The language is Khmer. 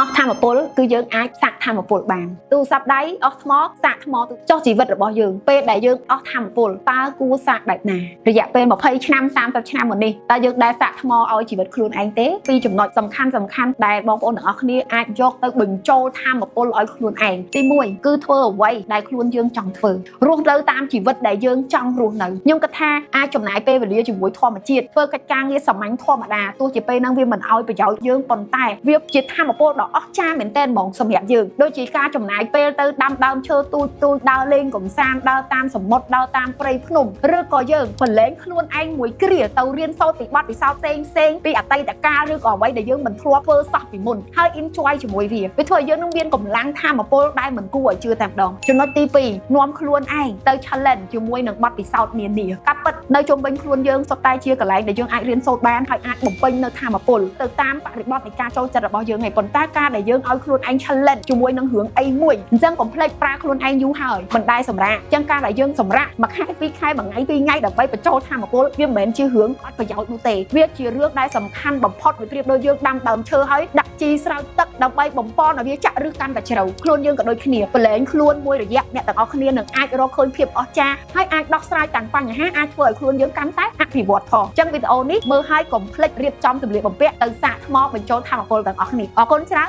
អស់ធម្មពលគឺយើងអាចសាក់ធម្មពលបានទូរស័ព្ទដៃអស់ថ្មសាក់ថ្មចុះជីវិតរបស់យើងពេលដែលយើងអស់ធម្មពលតើគួរសាក់បែបណារយៈពេល20ឆ្នាំ30ឆ្នាំមុននេះតើយើងដែលសាក់ថ្មឲ្យជីវិតខ្លួនឯងទេពីចំណុចសំខាន់ដែលបងប្អូនទាំងអស់គ្នាអាចយកទៅបញ្ចូលធម្មពលឲ្យខ្លួនឯងទី1គឺធ្វើអ្វីដែលខ្លួនយើងចង់ធ្វើរស់នៅតាមជីវិតដែលយើងចង់រស់នៅខ្ញុំគិតថាអាចចំណាយពេលវេលាជាមួយធម្មជាតិធ្វើកិច្ចការងារសាមញ្ញធម្មតាទោះជាពេលហ្នឹងវាមិនឲ្យប្រយោជន៍យើងប៉ុន្តែវាជាធម្មពលដ៏អស្ចារ្យមែនទែនហ្មងសម្រាប់យើងដូចជាការចំណាយពេលទៅដាំដើមឈើទូចដើរលេងកម្សាន្តដើរតាមសមុទ្រដើរតាមព្រៃភ្នំឬក៏យើងប្រឡែងខ្លួនឯងមួយគ្រាទៅរៀនសូត្រពីបទពិសោធន៍ផ្សេងពីអតីតកាលឬក៏អ្វីដែលយើងមិនធ្លាប់ធ្វើសោះពីមុនហើយ enjoy ជាមួយវាធ្វើឲ្យយើងនឹងមានកម្លាំងធម៌ពលដែលមិនគួរឲ្យជឿតែម្ដងចំណុចទី2នាំខ្លួនឯងទៅ challenge ជាមួយនឹងបទពិសោធន៍នានាកាប់ពិតនៅជុំវិញខ្លួនយើងសុទ្ធតែជាកន្លែងដែលយើងអាចរៀនសូត្របានហើយអាចបំពេញនៅធម៌ពលទៅតាមបរិបទនៃការចូលចិត្តរបស់យើងហើយប៉ុន្តែការដែលយើងឲ្យខ្លួនឯង challenge ជាមួយនឹងរឿងអីមួយអញ្ចឹងកុំភ្លេចប្រើខ្លួនឯងយូរហើយមិនដែលសម្រាកអញ្ចឹងការដែលយើងសម្រាកមួយខែពីរខែមួយថ្ងៃពីរថ្ងៃដើម្បីបញ្ចូលធម៌ពលវាមិនមែនជារឿងអត់ប្រយោជន៍នោះទេវាជារឿងដែលសំខាន់បំផុតវាប្រៀបដូចយើងដាំដើមឈើហើយដាក់ជីស្រោចទឹកដើម្បីបំពន់ឲ្យវាចាក់ឫសកាន់តែជ្រៅខ្លួនយើងក៏ដូចគ្នាប្រឡែងខ្លួនមួយរយៈអ្នកទាំងអស់គ្នានឹងអាចរកឃើញភាពអស្ចារ្យហើយអាចដោះស្រាយទាំងបញ្ហាអាចធ្វើឲ្យខ្លួនយើងកាន់តែអភិវឌ្ឍផងអញ្ចឹងវីដេអូនេះមើលឲ្យកុំភ្លេចរៀបចំសម្លៀកបំពាក់ទៅសាកថ្មបញ្ចូលធម៌ពលទាំងអស់គ្នាអរគុណច្រើន